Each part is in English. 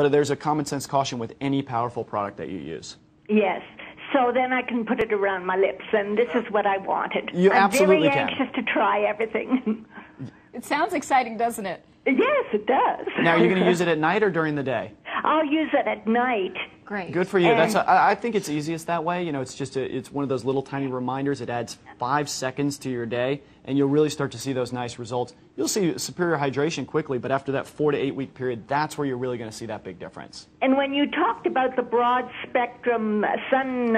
but there's a common sense caution with any powerful product that you use. Yes. So then I can put it around my lips, and this is what I wanted. You absolutely I'm very can. anxious to try everything. It sounds exciting, doesn't it? Yes, it does. Now, are you going to use it at night or during the day? I'll use it at night. Great. Good for you. I think it's easiest that way. You know, it's just it's one of those little tiny reminders. It adds 5 seconds to your day, and you'll really start to see those nice results. You'll see superior hydration quickly, but after that 4 to 8 week period, that's where you're really going to see that big difference. And when you talked about the broad spectrum sun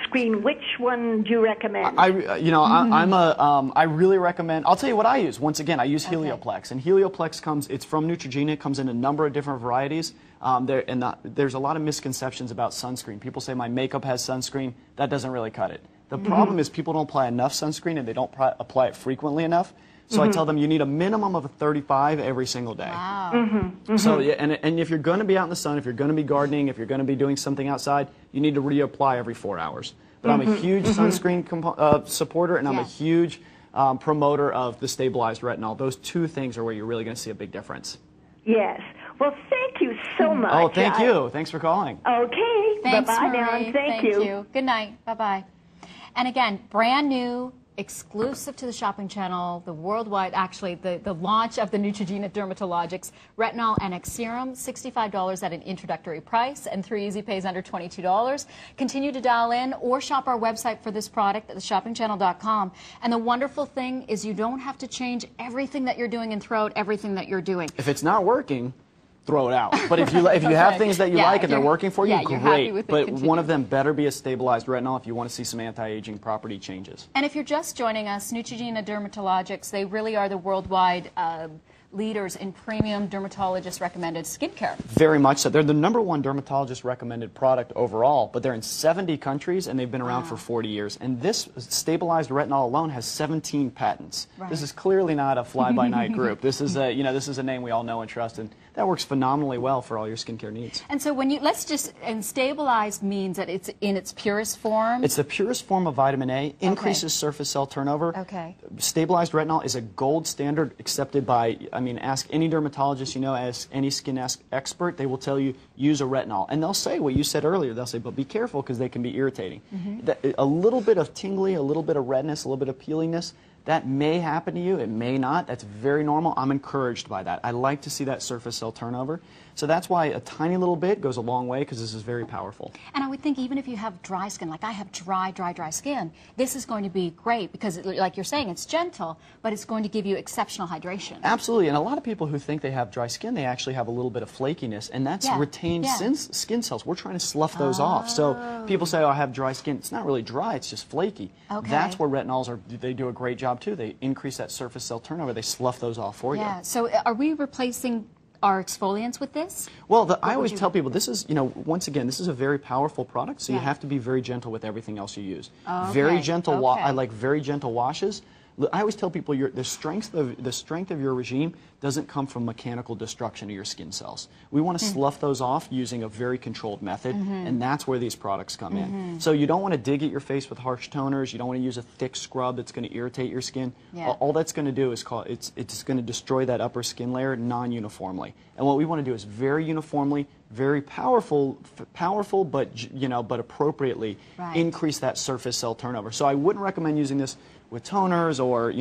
screen, which one do you recommend? I really recommend. I'll tell you what I use. Once again, I use Helioplex, and Helioplex it's from Neutrogena. It comes in a number of different varieties. There's a lot of misconceptions about sunscreen. People say my makeup has sunscreen. That doesn't really cut it. The problem is people don't apply enough sunscreen, and they don't apply it frequently enough. So I tell them you need a minimum of a 35 every single day. Wow. So yeah, and if you're going to be out in the sun, if you're going to be gardening, if you're going to be doing something outside, you need to reapply every 4 hours. But I'm a huge sunscreen supporter, and I'm a huge promoter of the stabilized retinol. Those two things are where you're really going to see a big difference. Yes. Well, thank you so much. Oh, thank you. Thanks for calling. Okay. Thanks, Bye-bye Marie. now, and thank you. Good night. Bye-bye. And again, brand new, exclusive to the shopping channel, the worldwide, actually, the launch of the Neutrogena Dermatologics Retinol NX Serum, $65 at an introductory price, and 3 easy pays under $22. Continue to dial in or shop our website for this product at theshoppingchannel.com. And the wonderful thing is you don't have to change everything that you're doing and throw out everything that you're doing. If it's not working, throw it out. But if you have things that you like and they're working for you, great. But one of them better be a stabilized retinol if you want to see some anti-aging property changes. And if you're just joining us, Neutrogena Dermatologics, they really are the worldwide leaders in premium dermatologist-recommended skincare. Very much so. They're the #1 dermatologist-recommended product overall, but they're in 70 countries, and they've been around for 40 years. And this stabilized retinol alone has 17 patents. Right. This is clearly not a fly-by-night group. This is a, this is a name we all know and trust, and that works phenomenally well for all your skincare needs. And so when and stabilized means that it's in its purest form? It's the purest form of vitamin A, increases surface cell turnover. Okay. Stabilized retinol is a gold standard accepted by, ask any dermatologist you know, ask any skin expert, they will tell you use a retinol. And they'll say what you said earlier, they'll say, but be careful because they can be irritating. A little bit of tingly, a little bit of redness, a little bit of peeliness, that may happen to you, it may not. That's very normal. I'm encouraged by that. I like to see that surface cell turnover. So that's why a tiny little bit goes a long way, because this is very powerful. And I would think even if you have dry skin, like I have dry skin, this is going to be great because, like you're saying, it's gentle, but it's going to give you exceptional hydration. Absolutely. And a lot of people who think they have dry skin, they actually have a little bit of flakiness, and that's retained skin cells. We're trying to slough those off. So people say, oh, I have dry skin. It's not really dry, it's just flaky. Okay. That's where retinols they do a great job too. They increase that surface cell turnover. They slough those off for you. Yeah. So are we replacing our exfoliants with this? Well, I always tell people this is, once again, this is a very powerful product, so you have to be very gentle with everything else you use. Very gentle. I like very gentle washes. I always tell people the strength of your regime doesn't come from mechanical destruction of your skin cells. We want to slough those off using a very controlled method, and that's where these products come in. So you don't want to dig at your face with harsh toners. You don't want to use a thick scrub that's going to irritate your skin. All that's going to do is it's going to destroy that upper skin layer non-uniformly. And what we want to do is very uniformly, very powerful, but appropriately increase that surface cell turnover. So I wouldn't recommend using this with toners or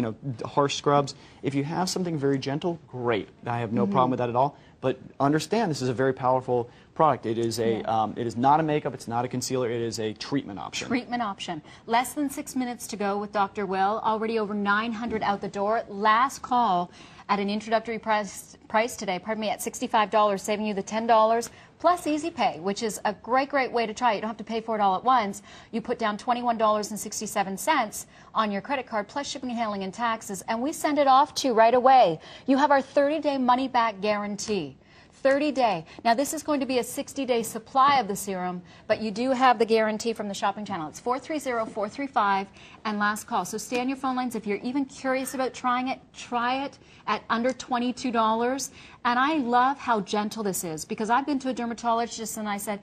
harsh scrubs. If you have something very gentle, great. I have no problem with that at all. But understand this is a very powerful product. It is it is not a makeup. It's not a concealer. It is a treatment option. Treatment option. Less than 6 minutes to go with Dr. Will. Already over 900 out the door. Last call at an introductory price today. Pardon me, at $65, saving you the $10. Plus Easy Pay, which is a great way to try it. You don't have to pay for it all at once. You put down $21.67 on your credit card, plus shipping and handling and taxes, and we send it off to you right away. You have our 30-day money-back guarantee. 30-day. Now, this is going to be a 60-day supply of the serum, but you do have the guarantee from the shopping channel. It's 430-435 and last call. So stay on your phone lines. If you're even curious about trying it, try it at under $22. And I love how gentle this is, because I've been to a dermatologist and I said,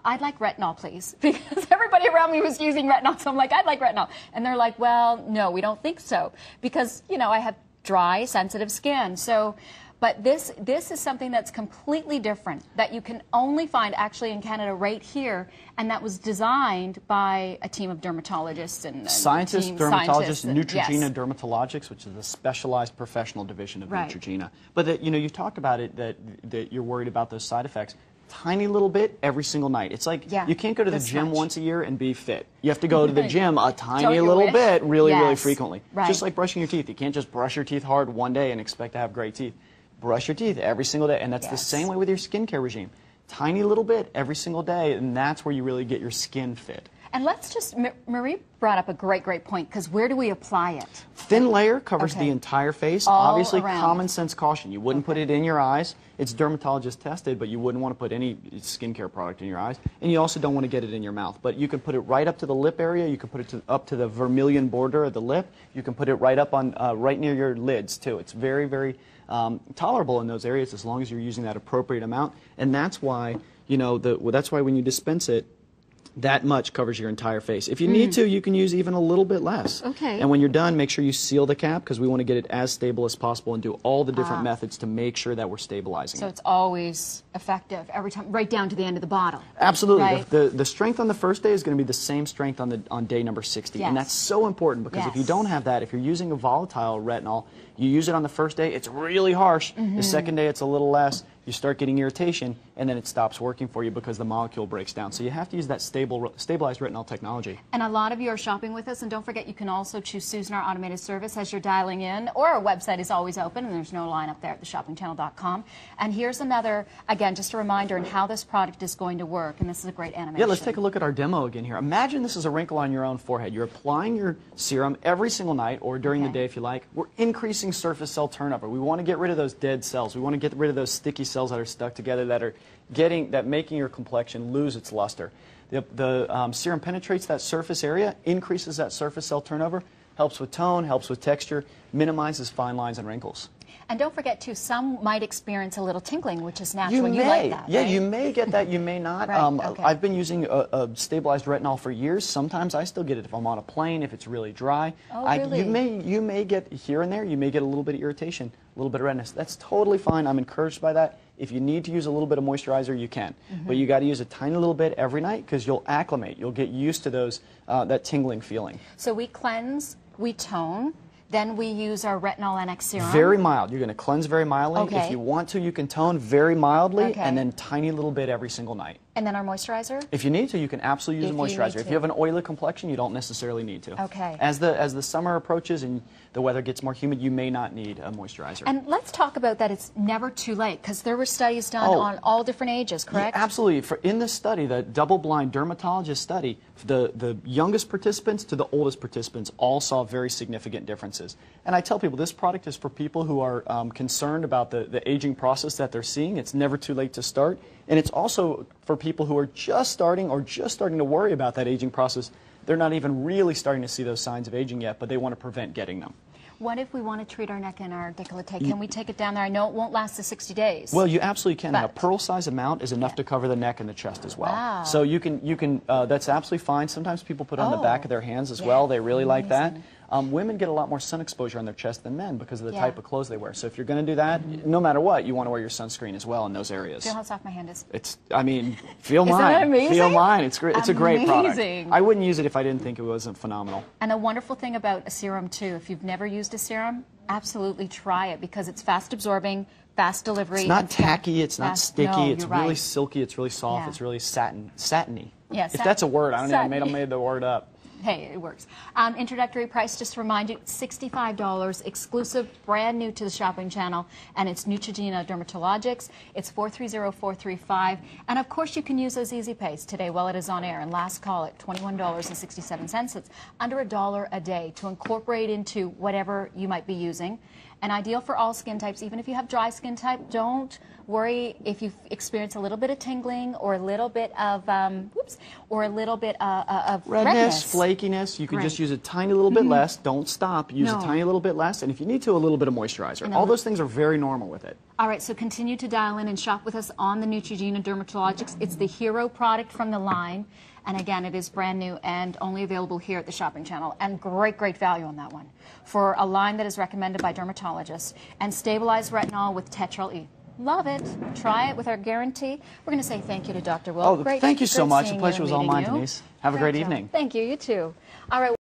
I'd like retinol, please, because everybody around me was using retinol. So I'm like, I'd like retinol. And they're like, well, no, we don't think so, because, I have dry, sensitive skin. So But this is something that's completely different, that you can only find actually in Canada right here, and that was designed by a team of dermatologists and scientists, dermatologists, Neutrogena yes. Dermatologics, which is a specialized professional division of Right. Neutrogena. But you know, you've talked about it, that you're worried about those side effects. Tiny little bit every single night. It's like you can't go to the gym once a year and be fit. You have to go to the gym a tiny little bit really frequently. Right. Just like brushing your teeth. You can't just brush your teeth hard one day and expect to have great teeth. Brush your teeth every single day, and that's the same way with your skincare regime. Tiny little bit every single day, and that's where you really get your skin fit. And let's just, Marie brought up a great point, because where do we apply it? Thin layer covers the entire face. All Obviously, around. common sense caution. You wouldn't put it in your eyes. It's dermatologist tested, but you wouldn't want to put any skincare product in your eyes. And you also don't want to get it in your mouth. But you can put it right up to the lip area. You can put it up to the vermilion border of the lip. You can put it right up on, right near your lids, too. It's very tolerable in those areas as long as you're using that appropriate amount. And that's why, you know, that's why when you dispense it, that much covers your entire face. If you need to, you can use even a little bit less. Okay. And when you're done, make sure you seal the cap, because we want to get it as stable as possible and do all the different methods to make sure that we're stabilizing So it. it's always effective every time, right down to the end of the bottle. Absolutely. Right? The strength on the first day is going to be the same strength on day number 60. Yes. And that's so important, because if you don't have that, if you're using a volatile retinol, you use it on the first day, it's really harsh. The second day, it's a little less. You start getting irritation, and then it stops working for you because the molecule breaks down. So you have to use that stabilized retinol technology. And a lot of you are shopping with us, and don't forget you can also choose Susan, our automated service, as you're dialing in, or our website is always open, and there's no line up there at theshoppingchannel.com. And here's another, again, just a reminder on how this product is going to work, and this is a great animation. Yeah, let's take a look at our demo again here. Imagine this is a wrinkle on your own forehead. You're applying your serum every single night, or during the day if you like. We're increasing surface cell turnover. We want to get rid of those dead cells. We want to get rid of those sticky cells that are stuck together, that making your complexion lose its luster. The serum penetrates that surface area, increases that surface cell turnover, helps with tone, helps with texture, minimizes fine lines and wrinkles. And don't forget, too, some might experience a little tingling, which is natural. You like that, yeah, right? you may get that, you may not. Okay. I've been using a stabilized retinol for years. Sometimes I still get it if I'm on a plane, if it's really dry. Oh, really? You may get here and there, you may get a little bit of irritation, a little bit of redness. That's totally fine. I'm encouraged by that. If you need to use a little bit of moisturizer, you can. But you got to use a tiny little bit every night, because you'll acclimate. You'll get used to those that tingling feeling. So we cleanse, we tone, then we use our Retinol NX Serum. Very mild. You're going to cleanse very mildly. Okay. If you want to, you can tone very mildly, and then tiny little bit every single night. And then our moisturizer? If you need to, you can absolutely use a If you need moisturizer. to. If you have an oily complexion, you don't necessarily need to. Okay. As the summer approaches and the weather gets more humid, you may not need a moisturizer. And let's talk about that it's never too late, because there were studies done on all different ages, correct? Yeah, absolutely. In this study, the double-blind dermatologist study, the youngest participants to the oldest participants all saw very significant differences. And I tell people this product is for people who are concerned about the aging process that they're seeing. It's never too late to start. And it's also for people who are just starting to worry about that aging process. They're not even really starting to see those signs of aging yet, but they want to prevent getting them. What if we want to treat our neck and our décolleté? Can we take it down there? I know it won't last the 60 days. Well, you absolutely can. But A pearl-size amount is enough to cover the neck and the chest as well. Wow. So you can that's absolutely fine. Sometimes people put it on the back of their hands as well. They really like that. Women get a lot more sun exposure on their chest than men because of the type of clothes they wear. So if you're going to do that, no matter what, you want to wear your sunscreen as well in those areas. Feel how soft my hand is. I mean, feel Isn't mine. that amazing? Feel mine. It's great. It's a great product. Amazing. I wouldn't use it if I didn't think it wasn't phenomenal. And a wonderful thing about a serum, too, if you've never used a serum, absolutely try it, because it's fast absorbing, fast delivery. It's not tacky. It's not sticky. No, it's you're really right. silky. It's really soft. Yeah. It's really satiny. Yeah, if that's a word, I don't know. I satiny. made the word up. Hey, it works. Introductory price, just to remind you, $65, exclusive, brand new to the shopping channel, and it's Neutrogena Dermatologics. It's 430-435, and of course you can use those easy pays today while it is on air. And last call at $21.67. It's under $1 a day to incorporate into whatever you might be using. And ideal for all skin types. Even if you have dry skin type, don't worry if you experience a little bit of tingling or a little bit of, or a little bit of redness. Flakiness. You can just use a tiny little bit less. Don't stop. Use a tiny little bit less. And if you need to, a little bit of moisturizer. All those things are very normal with it. All right, so continue to dial in and shop with us on the Neutrogena Dermatologics. It's the hero product from the line. And again, it is brand new and only available here at the Shopping Channel. And great, great value on that one. For a line that is recommended by dermatologists. And stabilized retinol with Tetrol E. Love it. Try it with our guarantee. We're going to say thank you to Dr. Will. Oh, thank you so much. The pleasure was all mine, Denise. Have a great evening. Thank you. You too. All right.